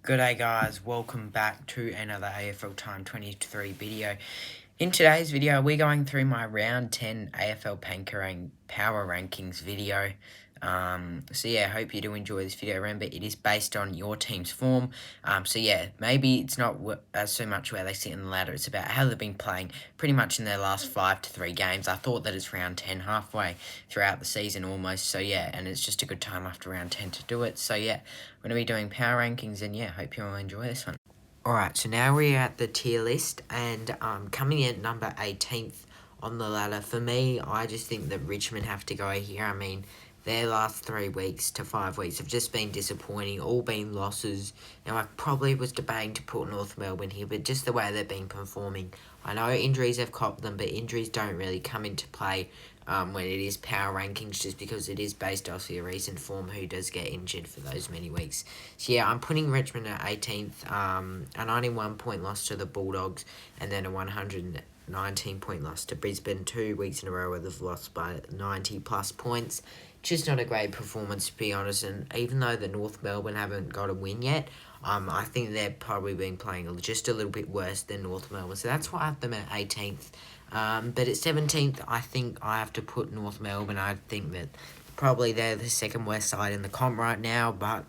G'day guys, welcome back to another AFL Time 23 video. In today's video, we're going through my round 10 AFL Power Rankings video. So yeah, hope you do enjoy this video. Remember, it is based on your team's form. So yeah, maybe it's not so much where they sit in the ladder. It's about how they've been playing pretty much in their last 5 to 3 games. I thought that it's round 10, halfway throughout the season almost. So yeah, and it's just a good time after round 10 to do it. So yeah, we're going to be doing power rankings, and yeah, hope you all enjoy this one. Alright, so now we're at the tier list, and coming in at number 18th on the ladder, for me, I just think that Richmond have to go here. I mean, their last 3 weeks to 5 weeks have just been disappointing, all been losses. Now, I probably was debating to put North Melbourne here, but just the way they've been performing, I know injuries have copped them, but injuries don't really come into play when it is power rankings, just because it is based off your recent form who does get injured for those many weeks. So yeah, I'm putting Richmond at 18th, a 91 point loss to the Bulldogs, and then a 119 point loss to Brisbane, 2 weeks in a row where they've lost by 90 plus points. Just not a great performance, to be honest, and even though the North Melbourne haven't got a win yet, I think they've probably been playing just a little bit worse than North Melbourne, so that's why I have them at 18th. But at 17th, I think I have to put North Melbourne. I think that probably they're the second worst side in the comp right now, but,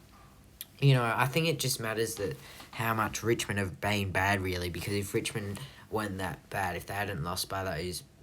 you know, I think it just matters that how much Richmond have been bad, really, because if Richmond weren't that bad, if they hadn't lost by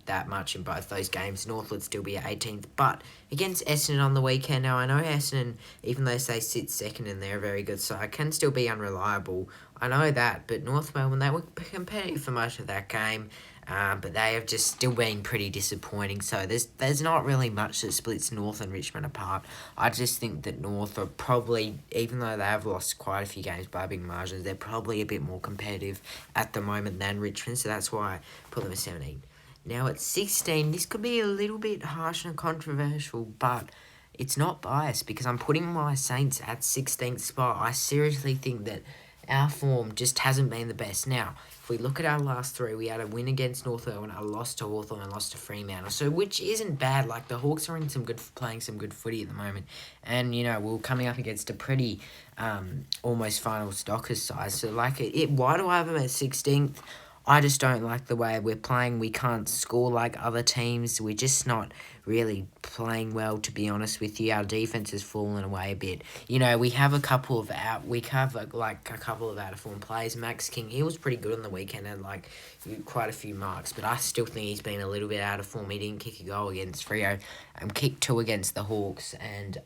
that much in both those games, North would still be at 18th. But against Essendon on the weekend, now I know Essendon, even though they sit second and they're a very good side, can still be unreliable. I know that, but North Melbourne, they were competitive for most of that game. But they have just still been pretty disappointing. So there's not really much that splits North and Richmond apart. I just think that North are probably, even though they have lost quite a few games by big margins, they're probably a bit more competitive at the moment than Richmond. So that's why I put them at 17. Now at 16, this could be a little bit harsh and controversial, but it's not biased because I'm putting my Saints at 16th spot. I seriously think that our form just hasn't been the best. Now, if we look at our last 3, we had a win against North Melbourne, a loss to Hawthorn, and a loss to Fremantle. So, which isn't bad. Like, the Hawks are playing some good footy at the moment. And, you know, we're coming up against a pretty almost final Stockers side. So, like, why do I have them at 16th? I just don't like the way we're playing. We can't score like other teams. We're just not really playing well, to be honest with you. Our defense has fallen away a bit. You know, we have a couple of out of form players. Max King, he was pretty good on the weekend, and like quite a few marks, but I still think he's been a little bit out of form. He didn't kick a goal against Freo, kicked 2 against the Hawks, and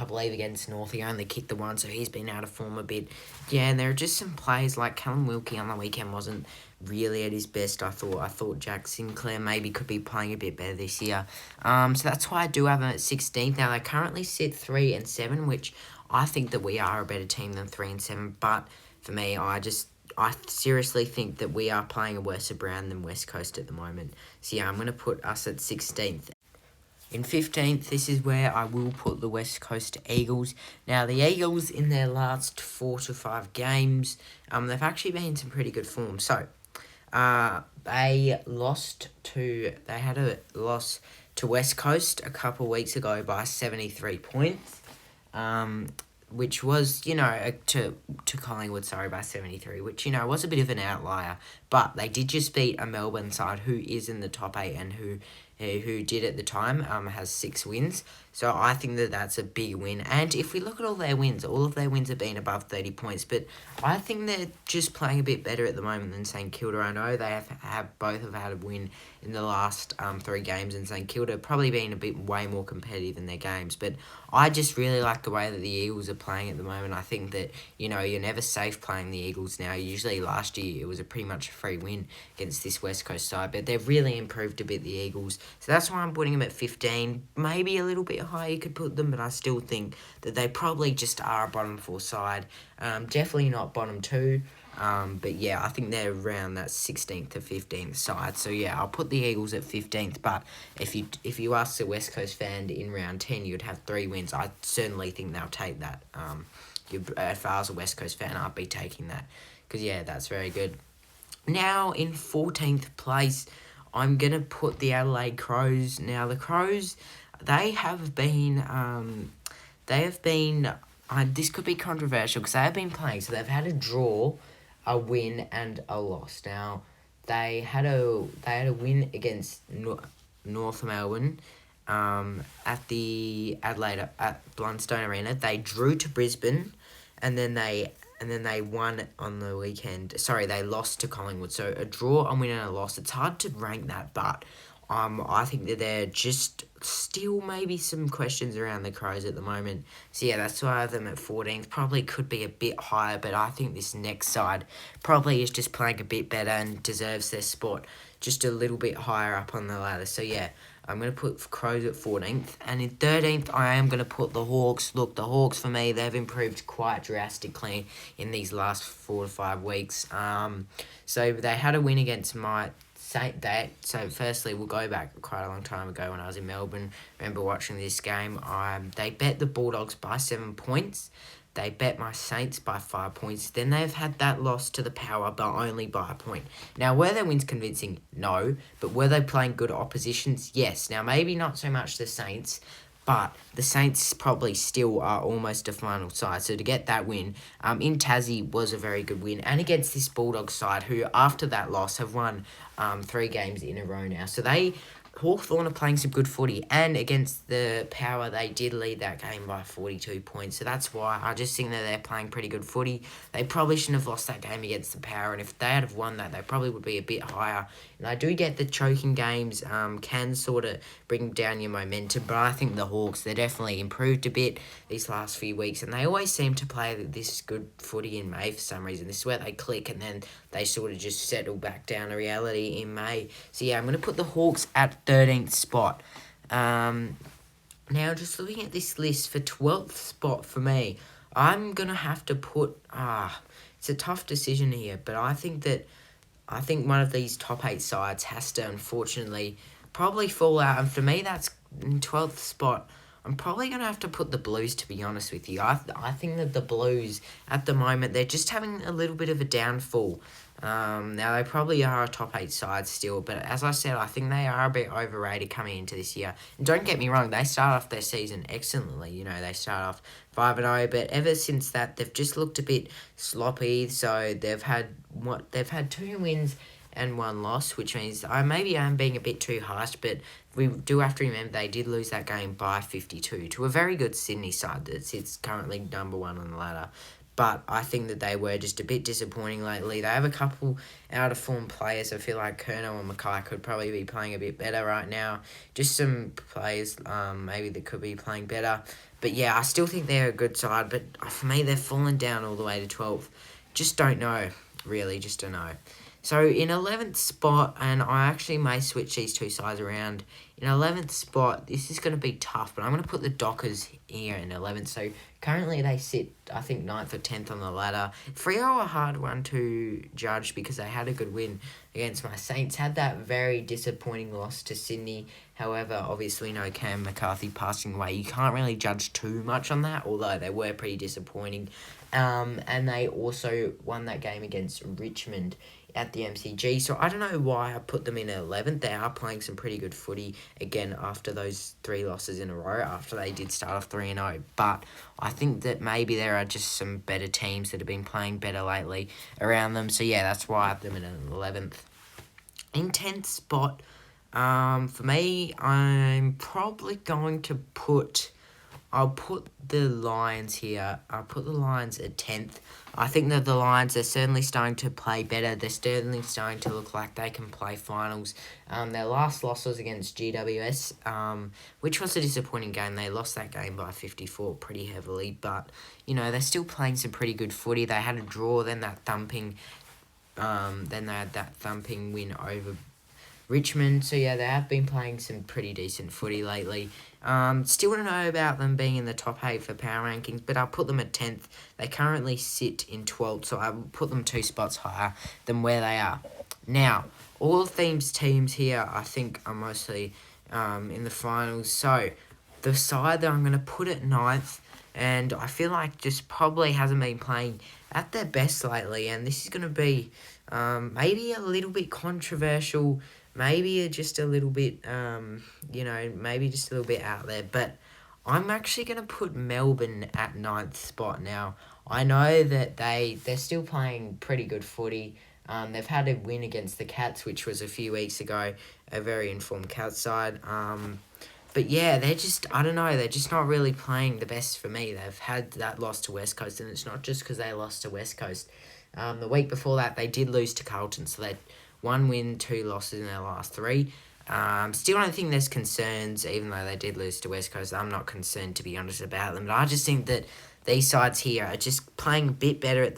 I believe against North, he only kicked the 1, so he's been out of form a bit. Yeah, and there are just some players like Callum Wilkie on the weekend wasn't really at his best, I thought Jack Sinclair maybe could be playing a bit better this year. So that's why I do have him at 16th. Now, they currently sit 3 and 7, which I think that we are a better team than 3 and 7. But for me, I seriously think that we are playing a worse brand than West Coast at the moment. So yeah, I'm going to put us at 16th. In 15th, this is where I will put the West Coast Eagles. Now, the Eagles, in their last 4 to 5 games, they've actually been in some pretty good form. So, they had a loss to West Coast a couple of weeks ago by 73 points, which was, you know, to Collingwood, by 73, which, you know, was a bit of an outlier. But they did just beat a Melbourne side who is in the top 8 and who did at the time, has 6 wins. So I think that that's a big win. And if we look at all of their wins have been above 30 points. But I think they're just playing a bit better at the moment than St Kilda. I know they both have had a win in the last 3 games, and St Kilda probably been a bit way more competitive in their games. But I just really like the way that the Eagles are playing at the moment. I think that, you know, you're never safe playing the Eagles now. Usually last year it was a pretty much a free win against this West Coast side, but they've really improved a bit, the Eagles. So that's why I'm putting them at 15. Maybe a little bit higher you could put them, but I still think that they probably just are a bottom 4 side. Definitely not bottom 2. But yeah, I think they're around that 16th to 15th side. So yeah, I'll put the Eagles at 15th. But if you ask a West Coast fan in round 10, you'd have 3 wins. I certainly think they'll take that. If I was a West Coast fan, I'd be taking that. Because yeah, that's very good. Now in 14th place, I'm going to put the Adelaide Crows. Now the Crows, they have been this could be controversial because they have been playing, so they've had a draw, a win, and a loss. Now, they had a win against North Melbourne, at the Adelaide at Blundstone Arena. They drew to Brisbane, and then they won on the weekend. Sorry, they lost to Collingwood. So a draw, a win, and a loss. It's hard to rank that, but I think that they're just still maybe some questions around the Crows at the moment. So yeah, that's why I have them at 14th. Probably could be a bit higher, but I think this next side probably is just playing a bit better and deserves their spot just a little bit higher up on the ladder. So yeah, I'm going to put Crows at 14th. And in 13th, I am going to put the Hawks. Look, the Hawks, for me, they've improved quite drastically in these last 4 to 5 weeks. So they had a win against so firstly, we'll go back quite a long time ago when I was in Melbourne. I remember watching this game. They bet the Bulldogs by 7 points. They bet my Saints by 5 points. Then they've had that loss to the Power, but only by a point. Now, were their wins convincing? No. But were they playing good oppositions? Yes. Now, maybe not so much the Saints, but the Saints probably still are almost a final side. So to get that win in Tassie was a very good win. And against this Bulldogs side, who after that loss have won 3 games in a row now. So Hawthorn are playing some good footy, and against the Power, they did lead that game by 42 points. So that's why I just think that they're playing pretty good footy. They probably shouldn't have lost that game against the Power, and if they had have won that, they probably would be a bit higher. And I do get the choking games can sort of bring down your momentum, but I think the Hawks, they're definitely improved a bit these last few weeks, and they always seem to play this good footy in May for some reason. This is where they click, and then they sort of just settle back down to reality in May. So yeah, I'm going to put the Hawks at 13th spot. Now, just looking at this list for 12th spot for me, I'm going to have to put... it's a tough decision here, but I think one of these top 8 sides has to, unfortunately, probably fall out. And for me, that's in 12th spot. I'm probably going to have to put the Blues, to be honest with you. I think that the Blues, at the moment, they're just having a little bit of a downfall. Now, they probably are a top 8 side still, but as I said, I think they are a bit overrated coming into this year. And don't get me wrong, they start off their season excellently. You know, they start off 5-0, but ever since that, they've just looked a bit sloppy. So they've had 2 wins and 1 loss, which means maybe I'm being a bit too harsh, but we do have to remember they did lose that game by 52 to a very good Sydney side that sits currently number 1 on the ladder. But I think that they were just a bit disappointing lately. They have a couple out-of-form players. I feel like Kerno and Mackay could probably be playing a bit better right now. Just some players maybe that could be playing better. But yeah, I still think they're a good side. But for me, they've fallen down all the way to 12th. Just don't know, really. Just don't know. So in 11th spot, and I actually may switch these 2 sides around. In 11th spot, this is going to be tough, but I'm going to put the Dockers here in 11th. So currently they sit, I think, 9th or 10th on the ladder. Freo are a hard one to judge because they had a good win against my Saints. Had that very disappointing loss to Sydney. However, obviously, no Cam McCarthy passing away. You can't really judge too much on that, although they were pretty disappointing. And they also won that game against Richmond at the MCG. So I don't know why I put them in 11th. They are playing some pretty good footy again after those 3 losses in a row, after they did start off 3-0. But I think that maybe there are just some better teams that have been playing better lately around them. So yeah, that's why I have them in 11th. In 10th spot, for me, I'm probably going to I'll put the Lions here. I'll put the Lions at 10th. I think that the Lions are certainly starting to play better. They're certainly starting to look like they can play finals. Their last loss was against GWS, which was a disappointing game. They lost that game by 54 pretty heavily. But, you know, they're still playing some pretty good footy. They had a draw, then that thumping win over Richmond. So yeah, they have been playing some pretty decent footy lately. Still don't know about them being in the top 8 for power rankings, but I'll put them at 10th. They currently sit in 12th, so I will put them 2 spots higher than where they are. Now, all of these teams here, I think, are mostly in the finals. So the side that I'm going to put at 9th, and I feel like just probably hasn't been playing at their best lately, and this is going to be maybe a little bit controversial, maybe just a little bit, maybe just a little bit out there, but I'm actually going to put Melbourne at ninth spot now. I know that they're still playing pretty good footy. They've had a win against the Cats, which was a few weeks ago, a very informed Cats side. But yeah, I don't know, they're just not really playing the best for me. They've had that loss to West Coast, and it's not just because they lost to West Coast. The week before that, they did lose to Carlton, so they had 1 win, 2 losses in their last 3. Still don't think there's concerns, even though they did lose to West Coast. I'm not concerned, to be honest, about them. But I just think that these sides here are just playing a bit better at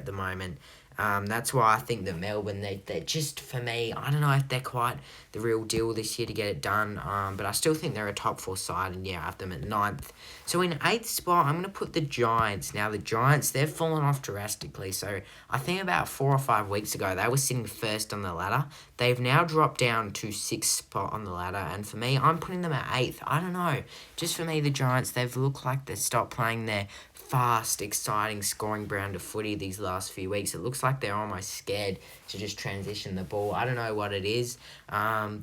the moment. That's why I think that Melbourne, they're just, for me, I don't know if they're quite the real deal this year to get it done, but I still think they're a top 4 side, and yeah, I have them at 9th. So in 8th spot, I'm going to put the Giants. Now, the Giants, they've fallen off drastically. So I think about 4 or 5 weeks ago, they were sitting first on the ladder. They've now dropped down to 6th spot on the ladder, and for me, I'm putting them at 8th. I don't know. Just for me, the Giants, they've looked like they've stopped playing their fast, exciting, scoring brand of footy these last few weeks. It looks like they're almost scared to just transition the ball. I don't know what it is.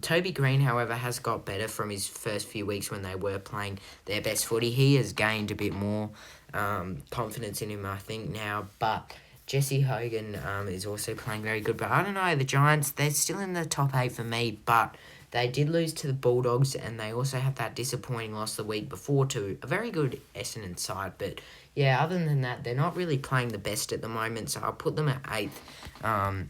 Toby Green, however, has got better from his first few weeks when they were playing their best footy. He has gained a bit more confidence in him, I think, now. But Jesse Hogan is also playing very good. But I don't know, the Giants, they're still in the top 8 for me, but they did lose to the Bulldogs, and they also had that disappointing loss the week before to a very good Essendon side. But yeah, other than that, they're not really playing the best at the moment, so I'll put them at 8th.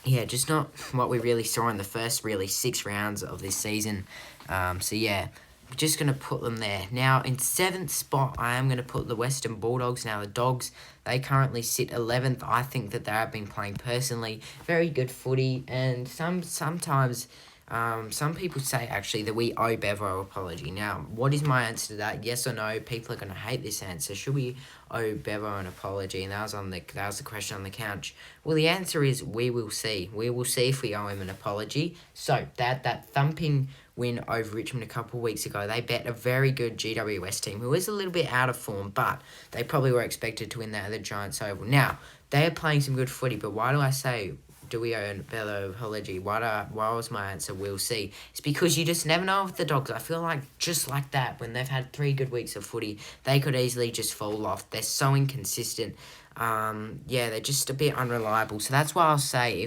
Yeah, just not what we really saw in the first really 6 rounds of this season. So yeah, just going to put them there. Now, in 7th spot, I am going to put the Western Bulldogs. Now, the Dogs, they currently sit 11th. I think that they have been playing personally very good footy, and sometimes some people say, actually, that we owe Bevo an apology. Now, what is my answer to that? Yes or no? People are going to hate this answer. Should we owe Bevo an apology? And that was the question on the couch. Well, the answer is we will see. We will see if we owe him an apology. So, that thumping win over Richmond a couple of weeks ago, they bet a very good GWS team who is a little bit out of form, but they probably were expected to win that at the Giants Oval. Now, they are playing some good footy, but why do I say do we owe Bevo an apology? Why was my answer we'll see? It's because you just never know with the Dogs. I feel like just like that, when they've had 3 good weeks of footy, they could easily just fall off. They're so inconsistent. Yeah, they're just a bit unreliable. So that's why I'll say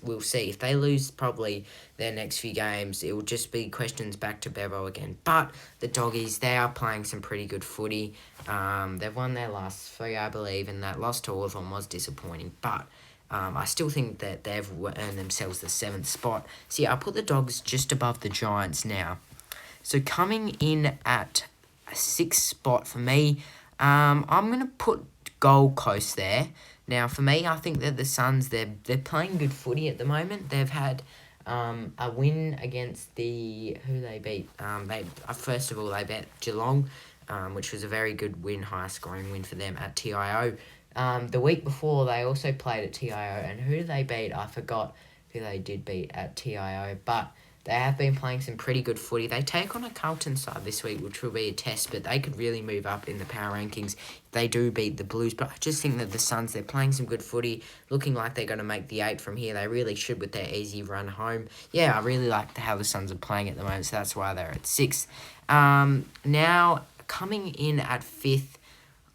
we'll see. If they lose probably their next few games, it will just be questions back to Bevo again. But the Doggies, they are playing some pretty good footy. They've won their last 3, I believe, and that loss to Hawthorn was disappointing. But I still think that they've earned themselves the 7th spot. So yeah, I'll put the Dogs just above the Giants now. So coming in at a 6th spot for me, I'm going to put Gold Coast there. Now, for me, I think that the Suns, they're playing good footy at the moment. They've had a win against who they beat. First of all, they beat Geelong, which was a very good win, high-scoring win for them at TIO. The week before, they also played at TIO, and who did they beat? I forgot who they did beat at TIO, but they have been playing some pretty good footy. They take on a Carlton side this week, which will be a test, but they could really move up in the power rankings if they do beat the Blues. But I just think that the Suns, they're playing some good footy, looking like they're going to make the 8 from here. They really should with their easy run home. Yeah, I really like how the Suns are playing at the moment, so that's why they're at 6th. Now, coming in at 5th,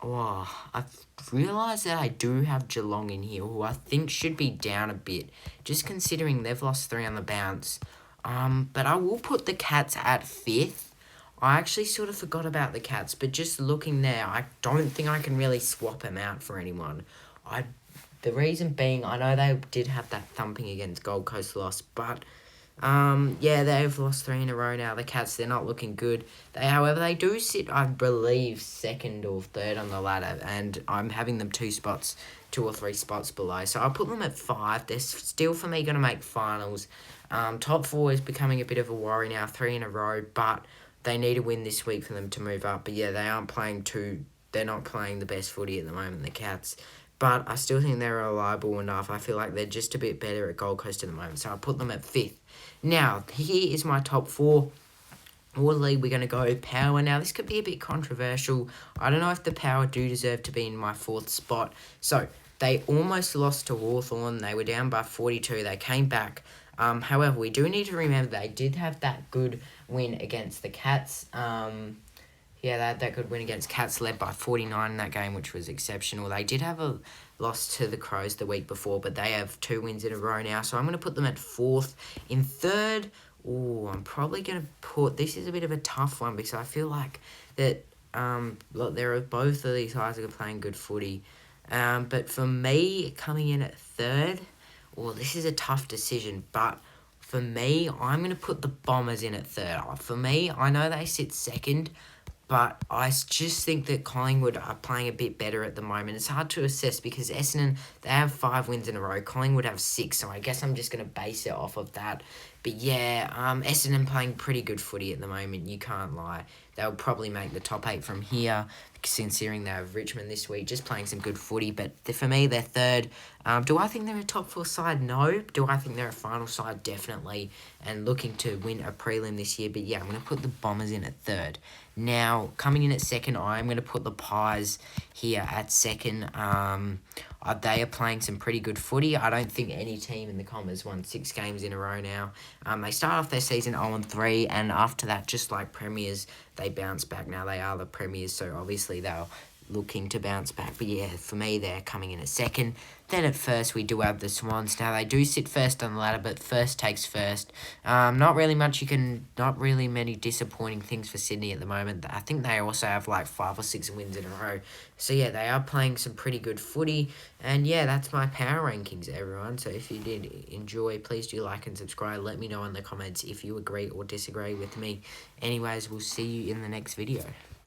I've realised that I do have Geelong in here, who I think should be down a bit, just considering they've lost 3 on the bounce. But I will put the Cats at 5th. I actually sort of forgot about the Cats, but just looking there, I don't think I can really swap them out for anyone. The reason being, I know they did have that thumping against Gold Coast loss, but yeah, they've lost 3 in a row now. The Cats, they're not looking good. However, they do sit, I believe, 2nd or 3rd on the ladder, and I'm having them 2 or 3 spots below. So I'll put them at 5. They're still, for me, going to make finals. Top 4 is becoming a bit of a worry now, 3 in a row, but they need a win this week for them to move up. But yeah, they're not playing the best footy at the moment, the Cats. But I still think they're reliable enough. I feel like they're just a bit better at Gold Coast at the moment, so I'll put them at 5th. Now, here is my top 4. Orderly, we're going to go Power. Now, this could be a bit controversial. I don't know if the Power do deserve to be in my 4th spot. So, they almost lost to Hawthorn. They were down by 42. They came back. However, we do need to remember they did have that good win against the Cats. Yeah, that good win against Cats, led by 49 in that game, which was exceptional. They did have a loss to the Crows the week before, but they have 2 wins in a row now, so I'm going to put them at 4th. In 3rd, I'm probably going to put... This is a bit of a tough one because I feel like that look, both of these guys are playing good footy. But for me, coming in at 3rd, this is a tough decision, but for me, I'm going to put the Bombers in at 3rd. For me, I know they sit 2nd, but I just think that Collingwood are playing a bit better at the moment. It's hard to assess because Essendon, they have 5 wins in a row. Collingwood have 6, so I guess I'm just going to base it off of that. But yeah, Essendon playing pretty good footy at the moment, you can't lie. They'll probably make the top 8 from here, considering they have Richmond this week, just playing some good footy. But for me, they're 3rd. Do I think they're a top 4 side? No. Do I think they're a final side? Definitely. And looking to win a prelim this year. But yeah, I'm going to put the Bombers in at 3rd. Now, coming in at 2nd, I'm going to put the Pies here at 2nd. They are playing some pretty good footy. I don't think any team in the comp has won 6 games in a row now. They start off their season 0-3, and after that, just like Premiers, they bounce back. Now, they are the Premiers, so obviously they're looking to bounce back. But yeah, for me, they're coming in at 2nd. Then at 1st, we do have the Swans. Now, they do sit 1st on the ladder, but 1st takes 1st. Not really many disappointing things for Sydney at the moment. I think they also have like 5 or 6 wins in a row. So yeah, they are playing some pretty good footy. And yeah, that's my power rankings, everyone. So if you did enjoy, please do like and subscribe. Let me know in the comments if you agree or disagree with me. Anyways, we'll see you in the next video.